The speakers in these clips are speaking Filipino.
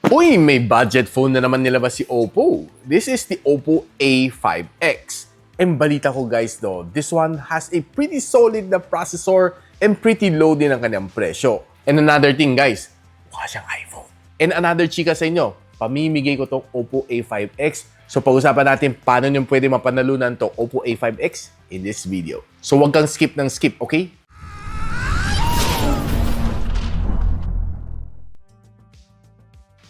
Uy, may budget phone na naman nilabas si OPPO. This is the OPPO A5X. And balita ko guys though, this one has a pretty solid na processor and pretty low din ang kanyang presyo. And another thing guys, mukha siyang iPhone. And another chika sa inyo, pamimigay ko tong OPPO A5X. So pag-usapan natin paano nyo pwede mapanalunan to OPPO A5X in this video. So huwag kang skip ng skip, okay?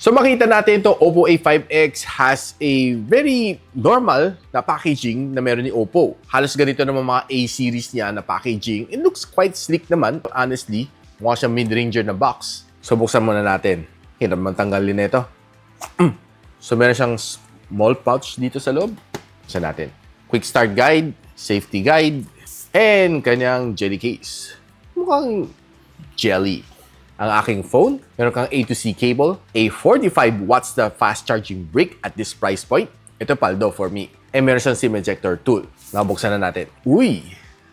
So makita natin ito, OPPO A5X has a very normal na packaging na meron ni OPPO. Halos ganito naman mga A-series niya na packaging. It looks quite sleek naman, honestly. Mukha siyang mid-ranger na box. So buksan muna natin. Hirap man tanggalin na ito. So meron siyang small pouch dito sa loob. Buksan natin. Quick start guide, safety guide, and kanyang jelly case. Mukhang jelly. Ang aking phone, meron kang A to C cable, a 45 watts na fast charging brick at this price point. Ito paldo for me. And meron siyang SIM ejector tool. Nabuksan na natin. Uy!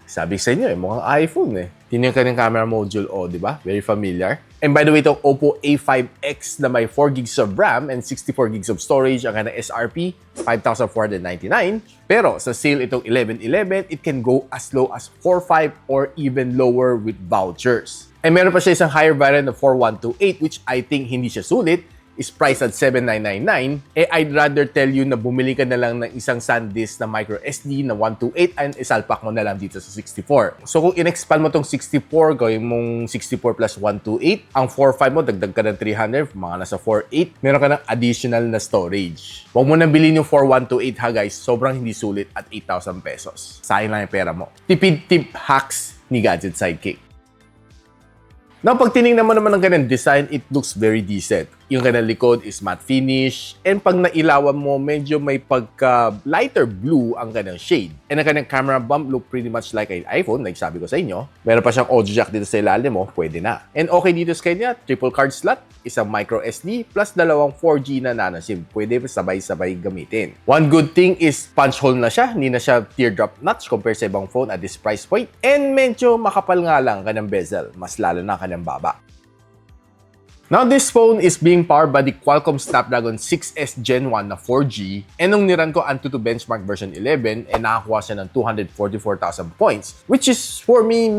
Sabi sa inyo mukhang iPhone Tingnan ka ng camera module, di ba? Very familiar. And by the way, itong OPPO A5X na may 4 gigs of RAM and 64 gigs of storage, ang kanyang SRP, 5,499. Pero sa sale itong 11/11, it can go as low as 4,500 or even lower with vouchers. And meron pa siya isang higher variant na 4128, which I think hindi siya sulit, is priced at 7,999. I'd rather tell you na bumili ka na lang ng isang SanDisk na micro SD na 128 and isalpak mo na lang dito sa 64. So kung in-expand mo tong 64, gawin mong 64 plus 128, ang 45 mo, dagdag ka ng 300, mga nasa 48, meron ka ng additional na storage. Huwag mo nang bilhin yung 4128 ha guys, sobrang hindi sulit at 8,000 pesos. Sayang lang yung pera mo. Tipid tip hacks ni Gadget Sidekick. Now, pag tinignan mo naman ang kanyang design, it looks very decent. Yung kanyang likod is matte finish. And pag nailawan mo, medyo may pagka lighter blue ang kanyang shade. And ang kanyang camera bump look pretty much like an iPhone, like sabi ko sa inyo. Meron pa siyang audio jack dito sa ilalim mo, pwede na. And okay dito sa kanya, triple card slot, isang micro SD, plus dalawang 4G na nano SIM. Pwede sabay-sabay gamitin. One good thing is punch hole na siya. Hindi na siya teardrop notch compared sa ibang phone at this price point. And medyo makapal nga lang kanyang bezel. Mas lalo na kanyang baba. Now, this phone is being powered by the Qualcomm Snapdragon 6S Gen 1 na 4G. And nung niran ko Antutu Benchmark version 11, nakakuha siya ng 244,000 points, which is, for me,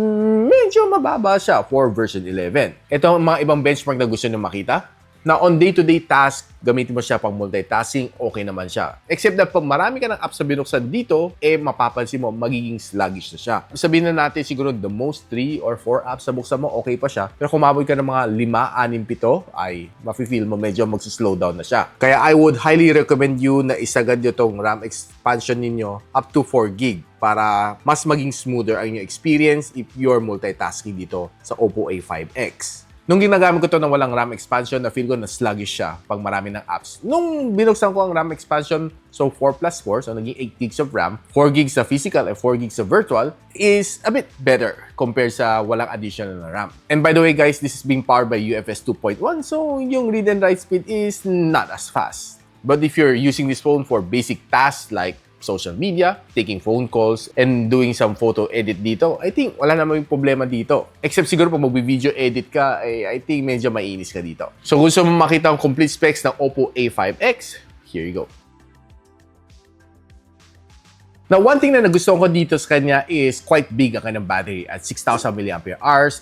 medyo mababa siya for version 11. Ito ang mga ibang benchmark na gusto nyo makita. Na on day-to-day task, gamitin mo siya pang multitasking, okay naman siya. Except that pag marami ka ng apps na binuksan dito, mapapansin mo, magiging sluggish na siya. Sabihin na natin siguro the most 3 or 4 apps na buksan mo, okay pa siya. Pero kung mabot ka ng mga 5, 6, 7, ay mafe-feel mo medyo mag-slow down na siya. Kaya I would highly recommend you na isagad nyo tong RAM expansion ninyo up to 4 gig para mas maging smoother ang inyong experience if you're multitasking dito sa OPPO A5X. Nung ginagamit ko to ng walang RAM expansion, na feel ko na sluggish siya pag marami ng apps. Nung binuksan ko ang RAM expansion, so 4 plus 4, so naging 8 gigs of RAM, 4 gigs sa physical and 4 gigs sa virtual, is a bit better compared sa walang additional na RAM. And by the way guys, this is being powered by UFS 2.1, so yung read and write speed is not as fast. But if you're using this phone for basic tasks like social media, taking phone calls, and doing some photo edit dito, I think wala naman yung problema dito. Except siguro pag mag-video edit ka, I think medyo mainis ka dito. So kung gusto mo makita ang complete specs ng OPPO A5X, here you go. Now, one thing na nagustuhan ko dito sa kanya is quite big ang kanyang battery at 6,000 mAh.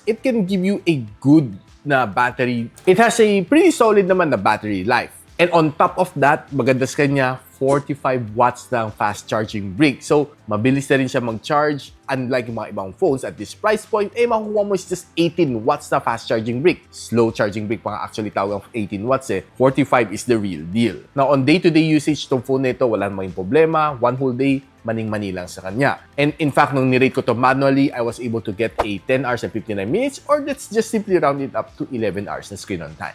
It can give you a good na battery. It has a pretty solid naman na battery life. And on top of that, maganda sa kanya, 45 watts ng fast charging brick. So, mabilis na rin siya mag-charge. Unlike yung mga ibang phones at this price point, makukuha mo is just 18 watts na fast charging brick. Slow charging brick pa nga actually tawag ng 18 watts 45 is the real deal. Now, on day-to-day usage itong phone na ito, wala namang problema. One whole day, maning-mani lang sa kanya. And in fact, nung nirate ko to manually, I was able to get a 10 hours and 59 minutes or let's just simply round it up to 11 hours na screen on time.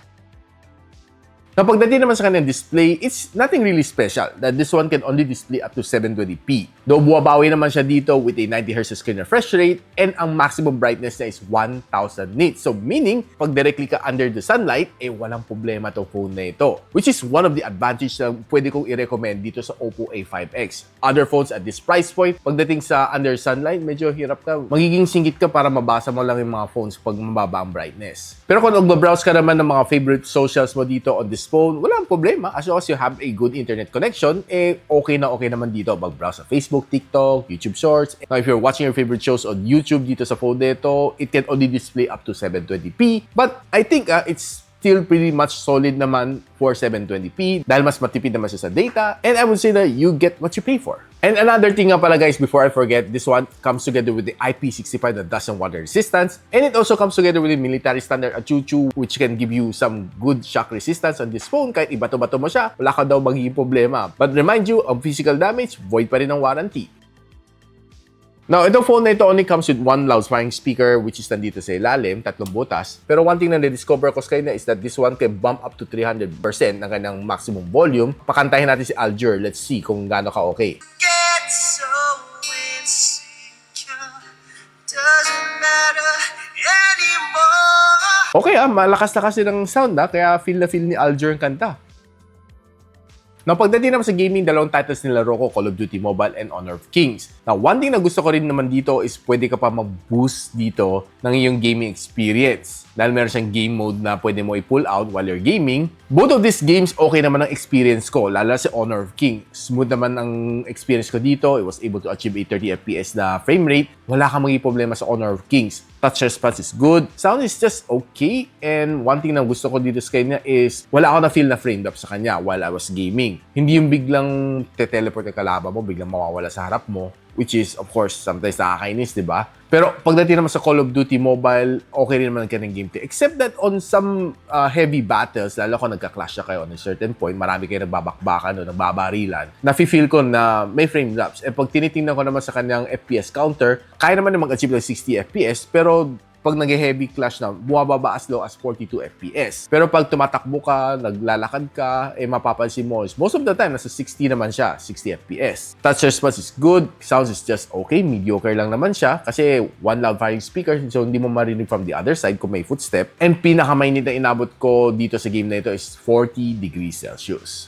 Now, pagdating naman sa kanyang display, it's nothing really special that this one can only display up to 720p. Though buwabawi naman siya dito with a 90Hz screen refresh rate and ang maximum brightness niya is 1000 nits. So meaning, pag directly ka under the sunlight, walang problema itong phone na ito. Which is one of the advantages na pwede kong i-recommend dito sa OPPO A5X. Other phones at this price point, pagdating sa under sunlight, medyo hirap ka. Magiging singit ka para mabasa mo lang yung mga phones pag mababa ang brightness. Pero kung mag-browse ka naman ng mga favorite socials mo dito on this phone, walang problema. As long as you have a good internet connection, okay na okay naman dito. Mag-browse sa Facebook, TikTok, YouTube Shorts. Now, if you're watching your favorite shows on YouTube dito sa phone nito, it can only display up to 720p. But I think it's still pretty much solid naman for 720p dahil mas matipid naman siya sa data, and I would say that you get what you pay for. And another thing nga pala guys, before I forget, this one comes together with the IP65 that does some water resistance, and it also comes together with the military standard achuchu, which can give you some good shock resistance on this phone. Kahit ibato-bato mo siya, wala ka daw magiging problema. But remind you, of physical damage, void pa rin ang warranty. Now, itong phone na ito only comes with one loudspeaking speaker, which is nandito sa ilalim, 3 butas. Pero one thing na na-discover ko sa kanya is that this one can bump up to 300% ng kanyang maximum volume. Pakantahin natin si Alger. Let's see kung gaano ka okay. Get so insecure, doesn't matter anymore. Okay malakas na kasi ng sound kaya feel na feel ni Alger ang kanta. Now, pagdating naman sa gaming, dalawang titles nilaro ko, Call of Duty Mobile and Honor of Kings. Now, one thing na gusto ko rin naman dito is pwede ka pa mag-boost dito ng iyong gaming experience. Dahil meron siyang game mode na pwede mo i-pull out while you're gaming. Both of these games, okay naman ang experience ko, lalo si Honor of Kings. Smooth naman ang experience ko dito. I was able to achieve a 30 FPS na frame rate. Wala kang magiging problema sa Honor of Kings. Touch response is good. Sound is just okay. And one thing na gusto ko dito sa kanya is wala ako na-feel na frame drop sa kanya while I was gaming. Hindi yung biglang te-teleport ang kalaban mo, biglang mawawala sa harap mo. Which is, of course, sometimes nakakainis, di ba? Pero pagdating naman sa Call of Duty Mobile, okay rin naman ang kanyang gameplay. Except that on some heavy battles, lalo kung nagka-clash siya kayo on a certain point, marami kayo nagbabakbakan o nagbabarilan, nafe-feel ko na may frame drops. E pag tinitingnan ko naman sa kanyang FPS counter, kaya naman mag-achieve ng 60 FPS, pero pag nag-heavy clash na, bumababa as low as 42 FPS. Pero pag tumatakbo ka, naglalakad ka, mapapansin mo, most of the time, nasa 60 naman siya, 60 FPS. Touch response is good, sounds is just okay, mediocre lang naman siya, kasi one loud firing speaker, so hindi mo marinig from the other side kung may footstep. And pinakamainit na inabot ko dito sa game na ito is 40 degrees Celsius.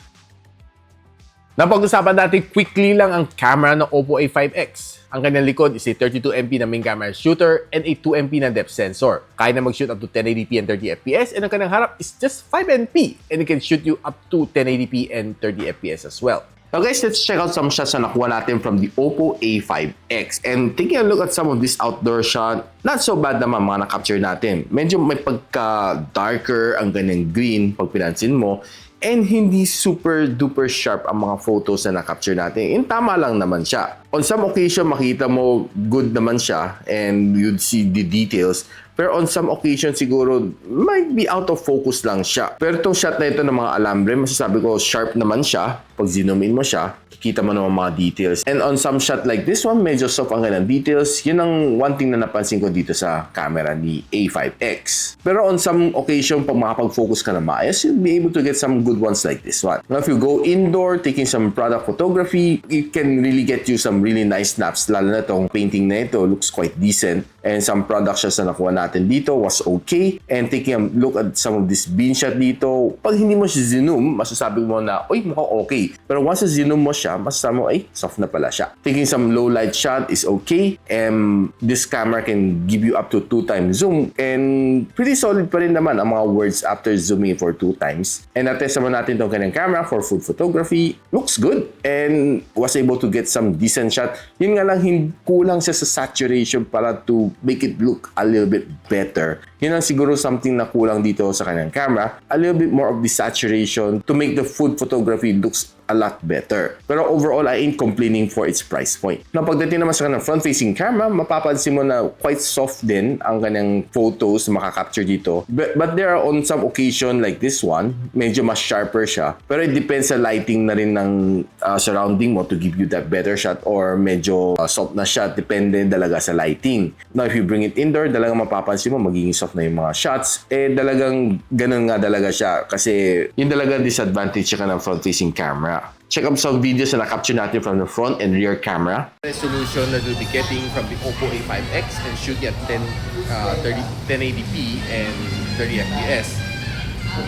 Napag-usapan natin quickly lang ang camera ng OPPO A5X. Ang kanyang likod is a 32MP na main camera shooter and a 2MP na depth sensor. Kaya na mag-shoot up to 1080p and 30fps, and ang kanyang harap is just 5MP and it can shoot you up to 1080p and 30fps as well. Now guys, let's check out some shots na nakuha natin from the OPPO A5X. And taking a look at some of this outdoor shot, not so bad naman mga na-capture natin. Medyo may pagka-darker ang kanyang green pag pinansin mo. And hindi super duper sharp ang mga photos na na-capture natin. Tama lang naman siya. On some occasion, makita mo good naman siya and you'd see the details. Pero on some occasion, siguro, might be out of focus lang siya. Pero itong shot na ito ng mga alambre, masasabi ko, sharp naman siya. Pag zoom in mo siya, kikita mo naman mga details. And on some shot like this one, medyo soft ang kanilang details. Yun ang one thing na napansin ko dito sa camera ni A5X. Pero on some occasion, pag makapag-focus ka na maayos, you'll be able to get some good ones like this one. Now, if you go indoor, taking some product photography, it can really get you some really nice snaps. Lalo na itong painting na ito, looks quite decent. And some product shots na nakuha natin dito was okay. And taking a look at some of this bean shot dito, pag hindi mo siya zoom, masasabi mo na, uy, mukhang okay. Pero once zoom mo siya, masasabi mo, ay, soft na pala siya. Taking some low light shot is okay. And this camera can give you up to 2x zoom. And pretty solid pa rin naman ang mga words after zooming for 2x. And natest naman natin itong kanyang camera for food photography. Looks good. And was able to get some decent shot. Yun nga lang, kulang siya sa saturation para to make it look a little bit better. Yun ang siguro something na kulang dito sa kanyang camera. A little bit more of the saturation to make the food photography looks a lot better. Pero overall, I ain't complaining for its price point. Now, pagdating naman sa kanyang front-facing camera, mapapansin mo na quite soft din ang kanyang photos na makakapture dito. But there are on some occasion like this one, medyo mas sharper siya. Pero it depends sa lighting na rin ng surrounding mo to give you that better shot or medyo soft na shot. Depende talaga sa lighting. Now, if you bring it indoor, talagang mapapansin mo magiging soft na yung mga shots. Talagang ganun nga talaga siya. Kasi yun talaga disadvantage siya ng front-facing camera. Check out some videos na na-capture natin from the front and rear camera. Resolution that we'll be getting from the OPPO A5X and shoot at 1080p and 30 fps.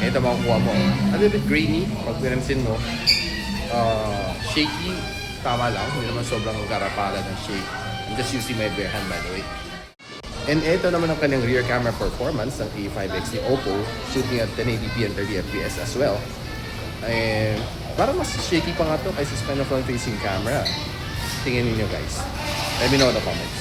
Ito makukuha mo. A little bit grainy pag pinansin mo. Shaky, tama lang. Hindi naman sobrang karapalan ng shake. I'm just using my bare hand by the way. And ito naman ang kanyang rear camera performance ng A5X ni OPPO, shooting at 1080p and 30 fps as well. And parang mas shaky pa nga to kaysa sa kanyang front-facing camera. Tingnan niyo guys. Let me know in the comments.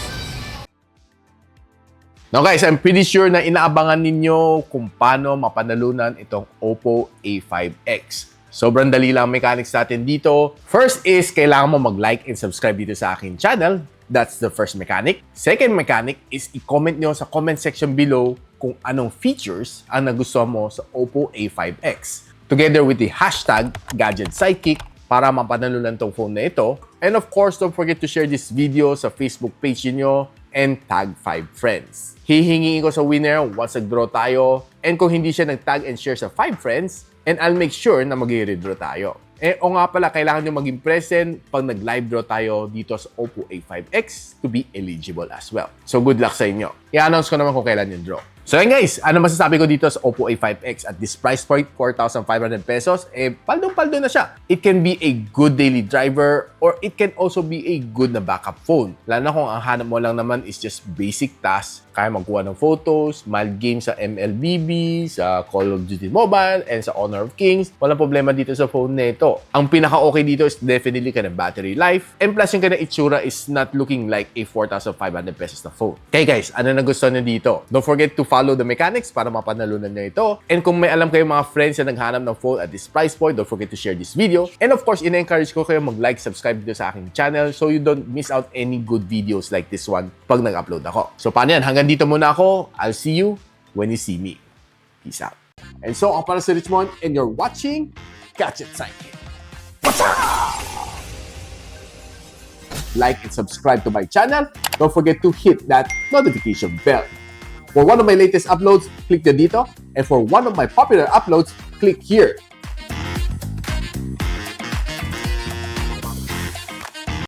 Now guys, I'm pretty sure na inaabangan ninyo kung paano mapanalunan itong OPPO A5X. Sobrang dali lang ang mechanics natin dito. First is, kailangan mo mag-like and subscribe dito sa aking channel. That's the first mechanic. Second mechanic is i-comment nyo sa comment section below kung anong features ang nagustuhan mo sa OPPO A5X. Together with the hashtag gadgetsidekick para mapanalunan tong phone na ito. And of course, don't forget to share this video sa Facebook page niyo and tag 5 friends. Hihingiin ko sa winner once nag-draw tayo. And kung hindi siya nag-tag and share sa 5 friends, and I'll make sure na mag-redraw tayo. O nga pala, kailangan nyo maging present pag nag-live draw tayo dito sa OPPO A5X to be eligible as well. So good luck sa inyo. I-announce ko naman kung kailan yung draw. So yun guys, ano masasabi ko dito sa OPPO A5X at this price point, 4,500 pesos, paldong-paldo na siya. It can be a good daily driver or it can also be a good na backup phone. Lalo na kung ang hanap mo lang naman is just basic tasks, kaya magkuha ng photos, mild games sa MLBB, sa Call of Duty Mobile, and sa Honor of Kings. Walang problema dito sa phone na ito. Ang pinaka-okay dito is definitely kanyang battery life. And plus yung kanyang itsura is not looking like a 4,500 pesos na phone. Okay guys, ano nagustuhan nyo dito? Don't forget to follow the mechanics para mapanalunan nyo ito. And kung may alam kayong mga friends na naghanap ng phone at this price point, don't forget to share this video. And of course, ina-encourage ko kayo mag-like, subscribe dito sa aking channel so you don't miss out any good videos like this one pag nag-upload ako. So paano yan? Hanggang dito muna ako. I'll see you when you see me. Peace out. And so, ako para si Richmond and you're watching Gadget Sidekick. What's up? Like and subscribe to my channel. Don't forget to hit that notification bell. For one of my latest uploads, click the dito. And for one of my popular uploads, click here.